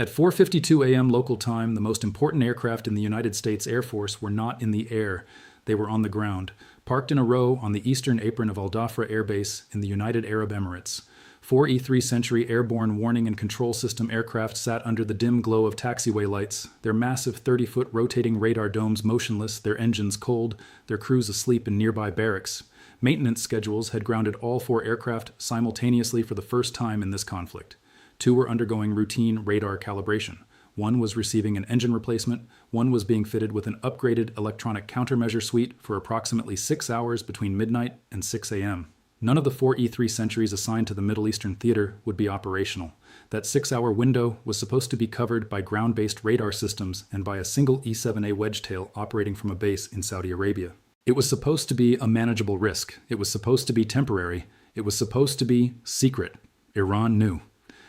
At 4:52 a.m. local time, the most important aircraft in the United States Air Force were not in the air. They were on the ground, parked in a row on the eastern apron of Al Dhafra Air Base in the United Arab Emirates. Four E-3 Sentry airborne warning and control system aircraft sat under the dim glow of taxiway lights, their massive 30-foot rotating radar domes motionless, their engines cold, their crews asleep in nearby barracks. Maintenance schedules had grounded all four aircraft simultaneously for the first time in this conflict. Two were undergoing routine radar calibration. One was receiving an engine replacement, one was being fitted with an upgraded electronic countermeasure suite for approximately 6 hours between midnight and 6 a.m. None of the four E-3 Sentries assigned to the Middle Eastern theater would be operational. That 6-hour window was supposed to be covered by ground-based radar systems and by a single E-7A Wedgetail operating from a base in Saudi Arabia. It was supposed to be a manageable risk. It was supposed to be temporary. It was supposed to be secret. Iran knew.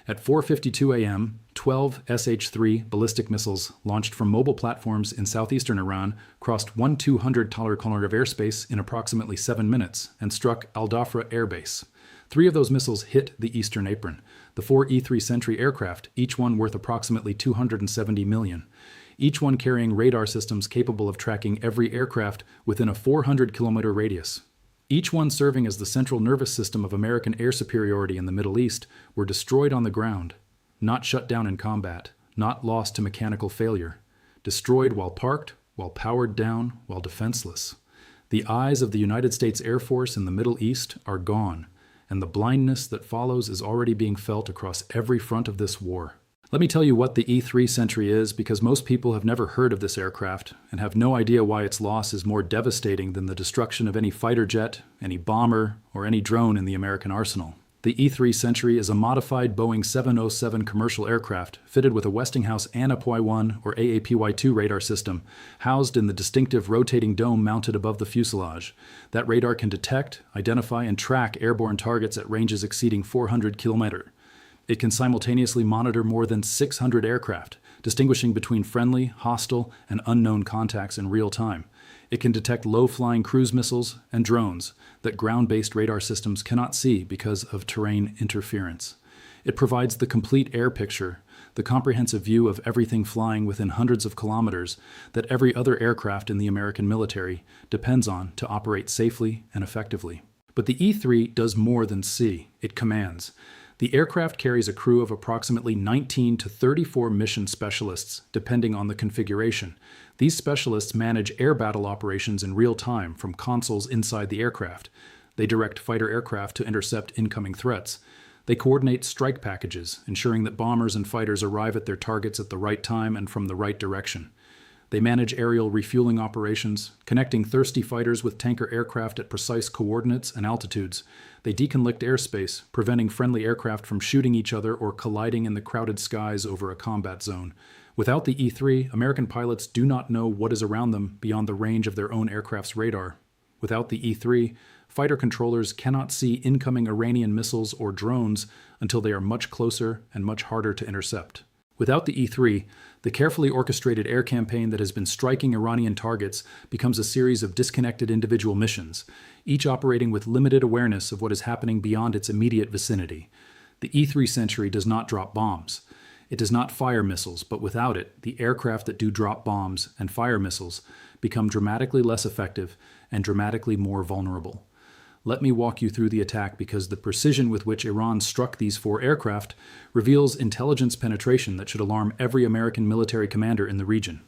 At 4:52 a.m., 12 Sh-3 ballistic missiles launched from mobile platforms in southeastern Iran crossed 1,200 km of airspace in approximately 7 minutes and struck Al Dhafra Air Base. 3 of those missiles hit the eastern apron. The 4 E-3 Sentry aircraft, each one worth approximately $270 million. Each one carrying radar systems capable of tracking every aircraft within a 400-kilometer radius. Each one serving as the central nervous system of American air superiority in the Middle East, were destroyed on the ground, not shut down in combat, not lost to mechanical failure, destroyed while parked, while powered down, while defenseless. The eyes of the United States Air Force in the Middle East are gone, and the blindness that follows is already being felt across every front of this war. Let me tell you what the E-3 Sentry is, because most people have never heard of this aircraft and have no idea why its loss is more devastating than the destruction of any fighter jet, any bomber, or any drone in the American arsenal. The E-3 Sentry is a modified Boeing 707 commercial aircraft fitted with a Westinghouse ANAPY-1 or AAPY-2 radar system, housed in the distinctive rotating dome mounted above the fuselage. That radar can detect, identify, and track airborne targets at ranges exceeding 400 kilometers. It can simultaneously monitor more than 600 aircraft, distinguishing between friendly, hostile, and unknown contacts in real time. It can detect low-flying cruise missiles and drones that ground-based radar systems cannot see because of terrain interference. It provides the complete air picture, the comprehensive view of everything flying within hundreds of kilometers that every other aircraft in the American military depends on to operate safely and effectively. But the E-3 does more than see, it commands. The aircraft carries a crew of approximately 19 to 34 mission specialists, depending on the configuration. These specialists manage air battle operations in real time from consoles inside the aircraft. They direct fighter aircraft to intercept incoming threats. They coordinate strike packages, ensuring that bombers and fighters arrive at their targets at the right time and from the right direction. They manage aerial refueling operations, connecting thirsty fighters with tanker aircraft at precise coordinates and altitudes. They deconflict airspace, preventing friendly aircraft from shooting each other or colliding in the crowded skies over a combat zone. Without the E-3, American pilots do not know what is around them beyond the range of their own aircraft's radar. Without the E-3, fighter controllers cannot see incoming Iranian missiles or drones until they are much closer and much harder to intercept. Without the E-3, the carefully orchestrated air campaign that has been striking Iranian targets becomes a series of disconnected individual missions, each operating with limited awareness of what is happening beyond its immediate vicinity. The E-3 Sentry does not drop bombs. It does not fire missiles, but without it, the aircraft that do drop bombs and fire missiles become dramatically less effective and dramatically more vulnerable. Let me walk you through the attack, because the precision with which Iran struck these 4 aircraft reveals intelligence penetration that should alarm every American military commander in the region.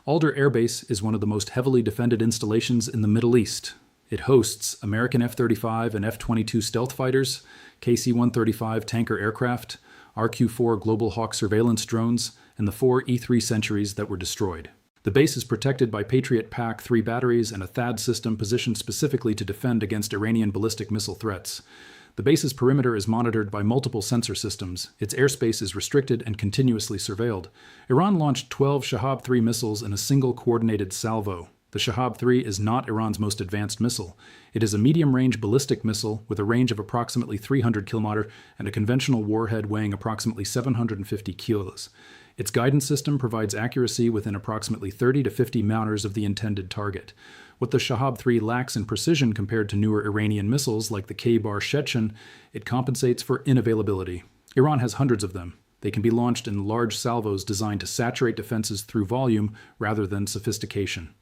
Alder Air Base is one of the most heavily defended installations in the Middle East. It hosts American F-35 and F-22 stealth fighters, KC-135 tanker aircraft, RQ-4 Global Hawk surveillance drones, and the 4 E-3 Sentries that were destroyed. The base is protected by Patriot PAC-3 batteries and a THAAD system positioned specifically to defend against Iranian ballistic missile threats. The base's perimeter is monitored by multiple sensor systems. Its airspace is restricted and continuously surveilled. Iran launched 12 Shahab-3 missiles in a single coordinated salvo. The Shahab-3 is not Iran's most advanced missile. It is a medium-range ballistic missile with a range of approximately 300 km and a conventional warhead weighing approximately 750 kilos. Its guidance system provides accuracy within approximately 30 to 50 meters of the intended target. What the Shahab-3 lacks in precision compared to newer Iranian missiles like the K-Bar Shechen, it compensates for inavailability. Iran has hundreds of them. They can be launched in large salvos designed to saturate defenses through volume rather than sophistication.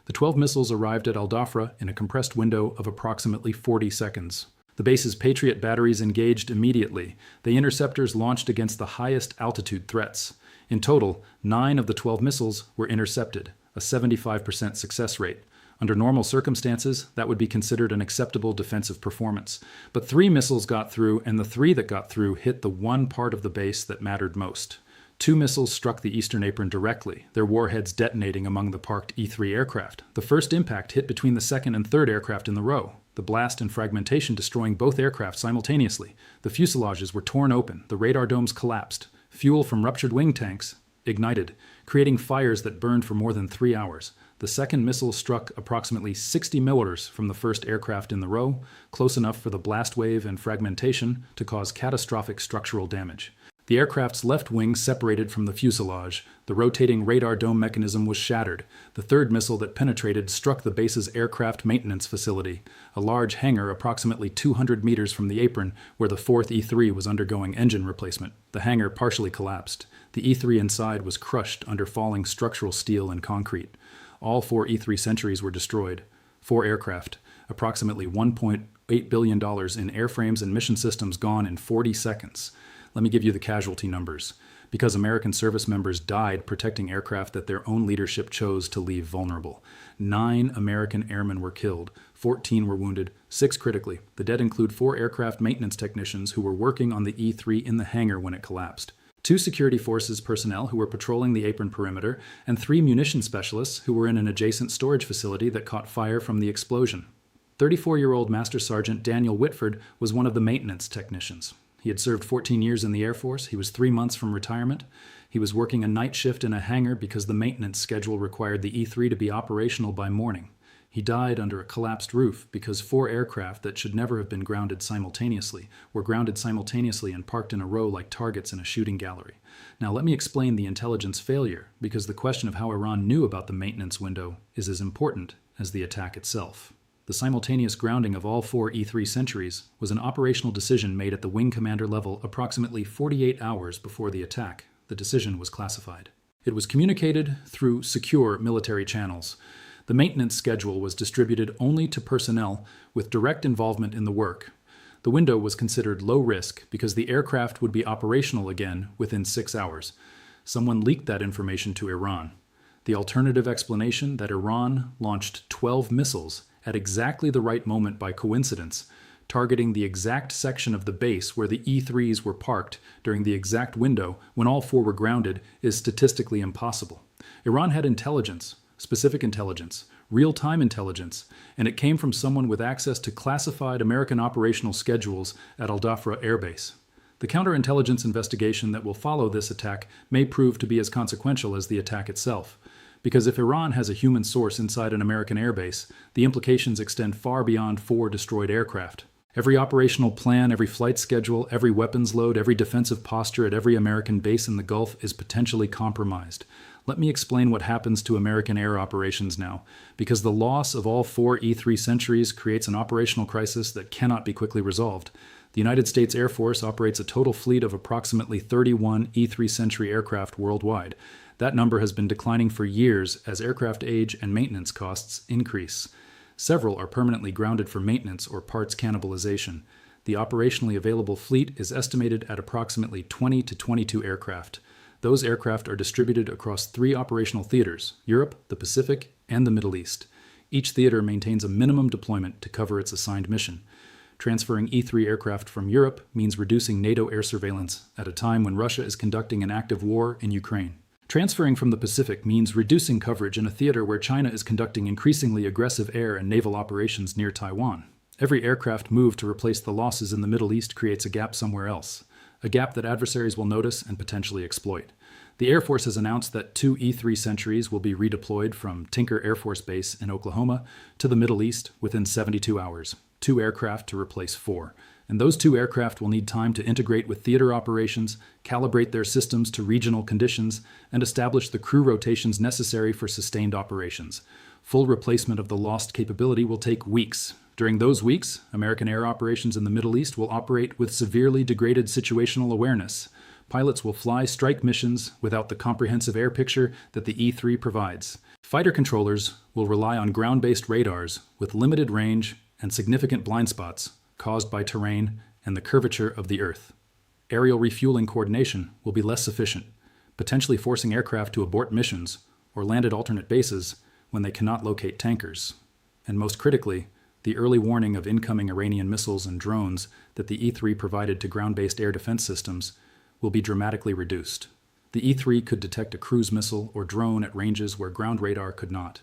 The 12 missiles arrived at Al Dhafra in a compressed window of approximately 40 seconds. The base's Patriot batteries engaged immediately. The interceptors launched against the highest altitude threats. In total, 9 of the 12 missiles were intercepted, a 75% success rate. Under normal circumstances, that would be considered an acceptable defensive performance. But 3 missiles got through, and the 3 that got through hit the one part of the base that mattered most. 2 missiles struck the eastern apron directly, their warheads detonating among the parked E-3 aircraft. The first impact hit between the second and third aircraft in the row, the blast and fragmentation destroying both aircraft simultaneously. The fuselages were torn open, the radar domes collapsed. Fuel from ruptured wing tanks ignited, creating fires that burned for more than 3 hours. The second missile struck approximately 60 millers from the first aircraft in the row, close enough for the blast wave and fragmentation to cause catastrophic structural damage. The aircraft's left wing separated from the fuselage. The rotating radar dome mechanism was shattered. The third missile that penetrated struck the base's aircraft maintenance facility, a large hangar approximately 200 meters from the apron where the fourth E-3 was undergoing engine replacement. The hangar partially collapsed. The E-3 inside was crushed under falling structural steel and concrete. All 4 E-3 Sentries were destroyed. 4 aircraft, approximately $1.8 billion in airframes and mission systems gone in 40 seconds. Let me give you the casualty numbers. Because American service members died protecting aircraft that their own leadership chose to leave vulnerable. 9 American airmen were killed, 14 were wounded, 6 critically. The dead include 4 aircraft maintenance technicians who were working on the E-3 in the hangar when it collapsed. 2 security forces personnel who were patrolling the apron perimeter, and 3 munition specialists who were in an adjacent storage facility that caught fire from the explosion. 34-year-old Master Sergeant Daniel Whitford was one of the maintenance technicians. He had served 14 years in the Air Force. He was 3 months from retirement. He was working a night shift in a hangar because the maintenance schedule required the E-3 to be operational by morning. He died under a collapsed roof because 4 aircraft that should never have been grounded simultaneously were grounded simultaneously and parked in a row like targets in a shooting gallery. Now let me explain the intelligence failure, because the question of how Iran knew about the maintenance window is as important as the attack itself. The simultaneous grounding of all 4 E-3 Sentries was an operational decision made at the wing commander level approximately 48 hours before the attack. The decision was classified. It was communicated through secure military channels. The maintenance schedule was distributed only to personnel with direct involvement in the work. The window was considered low risk because the aircraft would be operational again within 6 hours. Someone leaked that information to Iran. The alternative explanation that Iran launched 12 missiles at exactly the right moment by coincidence, targeting the exact section of the base where the E-3s were parked during the exact window when all 4 were grounded, is statistically impossible. Iran had intelligence, specific intelligence, real-time intelligence, and it came from someone with access to classified American operational schedules at Al Dhafra Air Base. The counterintelligence investigation that will follow this attack may prove to be as consequential as the attack itself. Because if Iran has a human source inside an American airbase, the implications extend far beyond 4 destroyed aircraft. Every operational plan, every flight schedule, every weapons load, every defensive posture at every American base in the Gulf is potentially compromised. Let me explain what happens to American air operations now, because the loss of all 4 E-3 Sentries creates an operational crisis that cannot be quickly resolved. The United States Air Force operates a total fleet of approximately 31 E-3 Sentry aircraft worldwide. That number has been declining for years as aircraft age and maintenance costs increase. Several are permanently grounded for maintenance or parts cannibalization. The operationally available fleet is estimated at approximately 20 to 22 aircraft. Those aircraft are distributed across 3 operational theaters: Europe, the Pacific, and the Middle East. Each theater maintains a minimum deployment to cover its assigned mission. Transferring E-3 aircraft from Europe means reducing NATO air surveillance at a time when Russia is conducting an active war in Ukraine. Transferring from the Pacific means reducing coverage in a theater where China is conducting increasingly aggressive air and naval operations near Taiwan. Every aircraft moved to replace the losses in the Middle East creates a gap somewhere else, a gap that adversaries will notice and potentially exploit. The Air Force has announced that 2 E-3 Sentries will be redeployed from Tinker Air Force Base in Oklahoma to the Middle East within 72 hours, 2 aircraft to replace 4. And those 2 aircraft will need time to integrate with theater operations, calibrate their systems to regional conditions, and establish the crew rotations necessary for sustained operations. Full replacement of the lost capability will take weeks. During those weeks, American air operations in the Middle East will operate with severely degraded situational awareness. Pilots will fly strike missions without the comprehensive air picture that the E-3 provides. Fighter controllers will rely on ground-based radars with limited range and significant blind spots caused by terrain and the curvature of the Earth. Aerial refueling coordination will be less sufficient, potentially forcing aircraft to abort missions or land at alternate bases when they cannot locate tankers. And most critically, the early warning of incoming Iranian missiles and drones that the E-3 provided to ground-based air defense systems will be dramatically reduced. The E-3 could detect a cruise missile or drone at ranges where ground radar could not.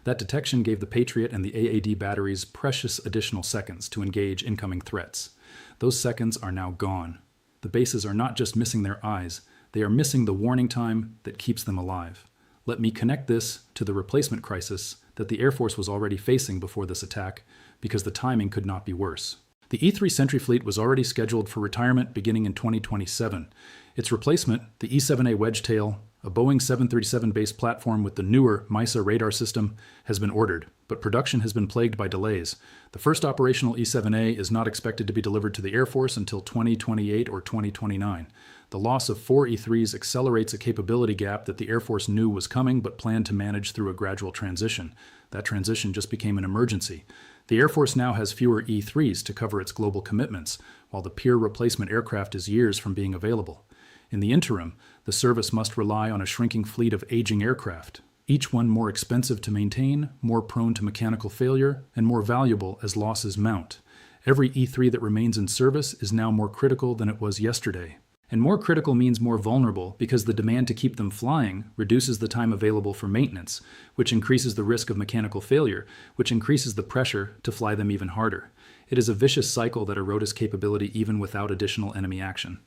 That detection gave the Patriot and the AAD batteries precious additional seconds to engage incoming threats. Those seconds are now gone. The bases are not just missing their eyes, they are missing the warning time that keeps them alive. Let me connect this to the replacement crisis that the Air Force was already facing before this attack, because the timing could not be worse. The E-3 Sentry fleet was already scheduled for retirement beginning in 2027. Its replacement, the E-7A Wedgetail, a Boeing 737-based platform with the newer MISA radar system, has been ordered, but production has been plagued by delays. The first operational E-7A is not expected to be delivered to the Air Force until 2028 or 2029. The loss of 4 E-3s accelerates a capability gap that the Air Force knew was coming but planned to manage through a gradual transition. That transition just became an emergency. The Air Force now has fewer E-3s to cover its global commitments, while the peer replacement aircraft is years from being available. In the interim, the service must rely on a shrinking fleet of aging aircraft, each one more expensive to maintain, more prone to mechanical failure, and more valuable as losses mount. Every E-3 that remains in service is now more critical than it was yesterday. And more critical means more vulnerable because the demand to keep them flying reduces the time available for maintenance, which increases the risk of mechanical failure, which increases the pressure to fly them even harder. It is a vicious cycle that erodes capability even without additional enemy action.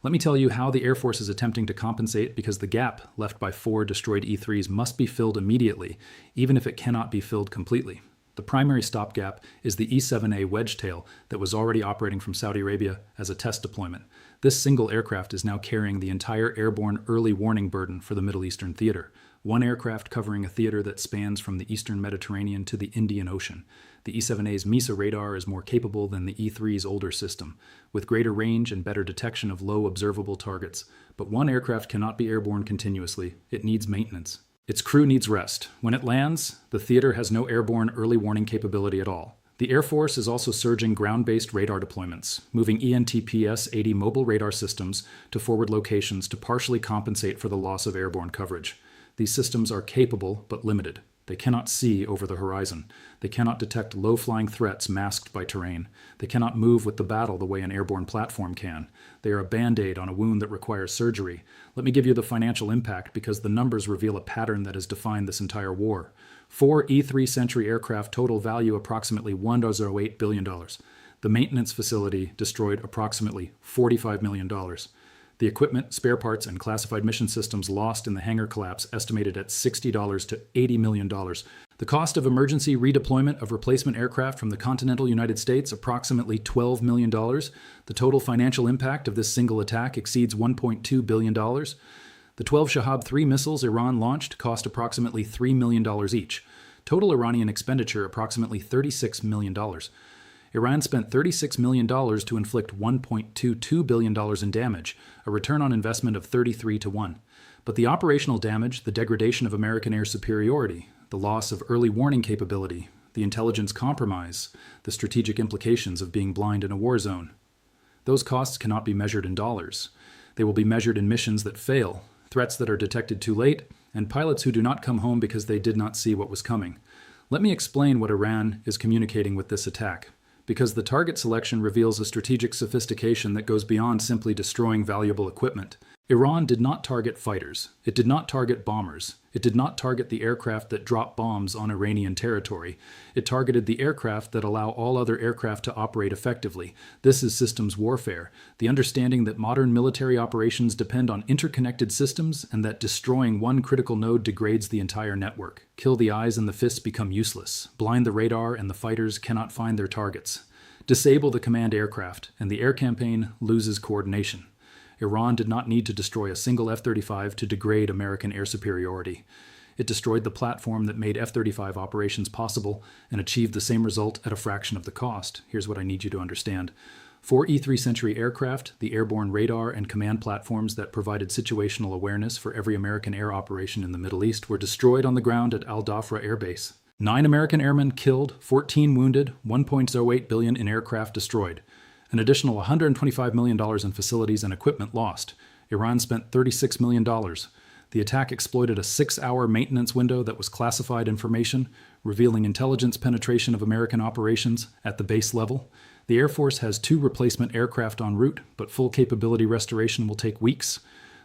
Let me tell you how the Air Force is attempting to compensate, because the gap left by 4 destroyed E-3s must be filled immediately, even if it cannot be filled completely. The primary stopgap is the E-7A Wedgetail that was already operating from Saudi Arabia as a test deployment. This single aircraft is now carrying the entire airborne early warning burden for the Middle Eastern theater. One aircraft covering a theater that spans from the Eastern Mediterranean to the Indian Ocean. The E-7A's MISA radar is more capable than the E-3's older system, with greater range and better detection of low observable targets. But one aircraft cannot be airborne continuously. It needs maintenance. Its crew needs rest. When it lands, the theater has no airborne early warning capability at all. The Air Force is also surging ground-based radar deployments, moving ENTPS-80 mobile radar systems to forward locations to partially compensate for the loss of airborne coverage. These systems are capable but limited. They cannot see over the horizon. They cannot detect low-flying threats masked by terrain. They cannot move with the battle the way an airborne platform can. They are a band-aid on a wound that requires surgery. Let me give you the financial impact, because the numbers reveal a pattern that has defined this entire war. 4 E-3 Sentry aircraft total value approximately $1.08 billion. The maintenance facility destroyed approximately $45 million. The equipment, spare parts, and classified mission systems lost in the hangar collapse estimated at $60 to $80 million. The cost of emergency redeployment of replacement aircraft from the continental United States, approximately $12 million. The total financial impact of this single attack exceeds $1.2 billion. The 12 Shahab-3 missiles Iran launched cost approximately $3 million each. Total Iranian expenditure approximately $36 million. Iran spent $36 million to inflict $1.22 billion in damage, a return on investment of 33 to 1. But the operational damage, the degradation of American air superiority, the loss of early warning capability, the intelligence compromise, the strategic implications of being blind in a war zone, those costs cannot be measured in dollars. They will be measured in missions that fail, threats that are detected too late, and pilots who do not come home because they did not see what was coming. Let me explain what Iran is communicating with this attack, because the target selection reveals a strategic sophistication that goes beyond simply destroying valuable equipment. Iran did not target fighters. It did not target bombers. It did not target the aircraft that drop bombs on Iranian territory. It targeted the aircraft that allow all other aircraft to operate effectively. This is systems warfare, the understanding that modern military operations depend on interconnected systems and that destroying one critical node degrades the entire network. Kill the eyes and the fists become useless. Blind the radar and the fighters cannot find their targets. Disable the command aircraft and the air campaign loses coordination. Iran did not need to destroy a single F-35 to degrade American air superiority. It destroyed the platform that made F-35 operations possible and achieved the same result at a fraction of the cost. Here's what I need you to understand. 4 E-3 Sentry aircraft, the airborne radar and command platforms that provided situational awareness for every American air operation in the Middle East, were destroyed on the ground at Al Dhafra Air Base. 9 American airmen killed, 14 wounded, $1.08 billion in aircraft destroyed. An additional $125 million in facilities and equipment lost. Iran spent $36 million. The attack exploited a 6-hour maintenance window that was classified information, revealing intelligence penetration of American operations at the base level. The Air Force has 2 replacement aircraft en route, but full capability restoration will take weeks.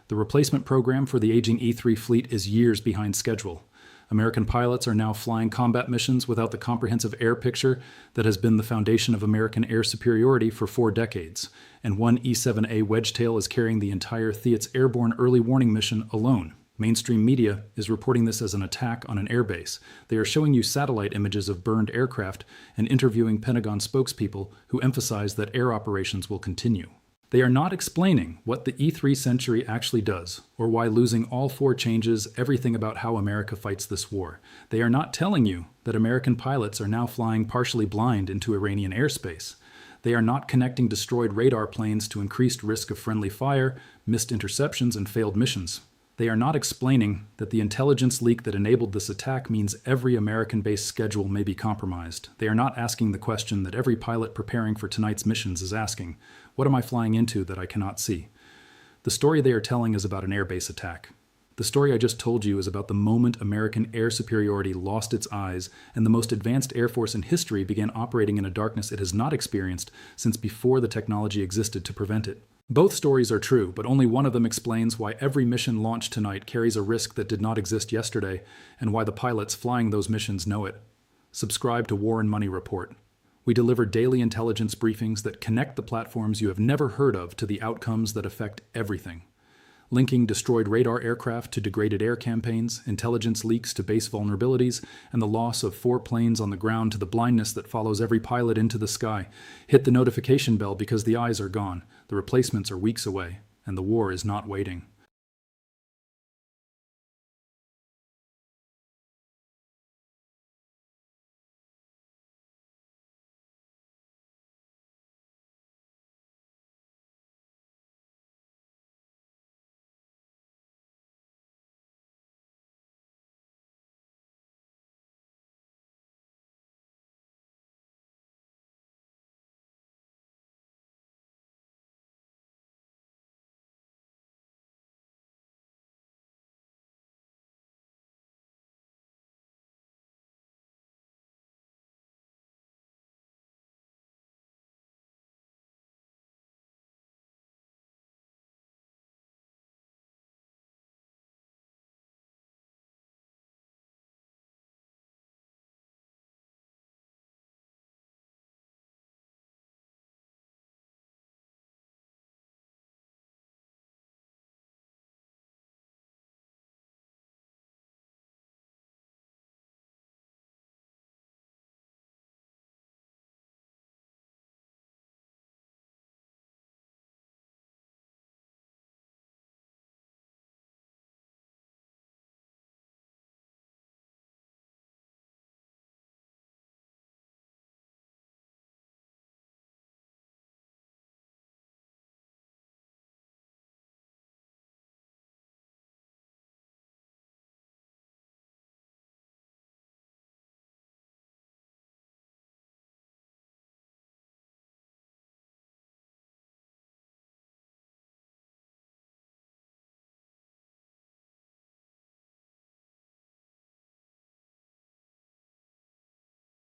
The replacement program for the aging E-3 fleet is years behind schedule. American pilots are now flying combat missions without the comprehensive air picture that has been the foundation of American air superiority for 4 decades, and one E-7A Wedgetail is carrying the entire Theat's airborne early warning mission alone. Mainstream media is reporting this as an attack on an airbase. They are showing you satellite images of burned aircraft and interviewing Pentagon spokespeople who emphasize that air operations will continue. They are not explaining what the E-3 Sentry actually does, or why losing all 4 changes everything about how America fights this war. They are not telling you that American pilots are now flying partially blind into Iranian airspace. They are not connecting destroyed radar planes to increased risk of friendly fire, missed interceptions, and failed missions. They are not explaining that the intelligence leak that enabled this attack means every American-based schedule may be compromised. They are not asking the question that every pilot preparing for tonight's missions is asking: what am I flying into that I cannot see? The story they are telling is about an airbase attack. The story I just told you is about the moment American air superiority lost its eyes and the most advanced Air Force in history began operating in a darkness it has not experienced since before the technology existed to prevent it. Both stories are true, but only one of them explains why every mission launched tonight carries a risk that did not exist yesterday, and why the pilots flying those missions know it. Subscribe to War and Money Report. We deliver daily intelligence briefings that connect the platforms you have never heard of to the outcomes that affect everything. Linking destroyed radar aircraft to degraded air campaigns, intelligence leaks to base vulnerabilities, and the loss of 4 planes on the ground to the blindness that follows every pilot into the sky. Hit the notification bell because the eyes are gone, the replacements are weeks away, and the war is not waiting.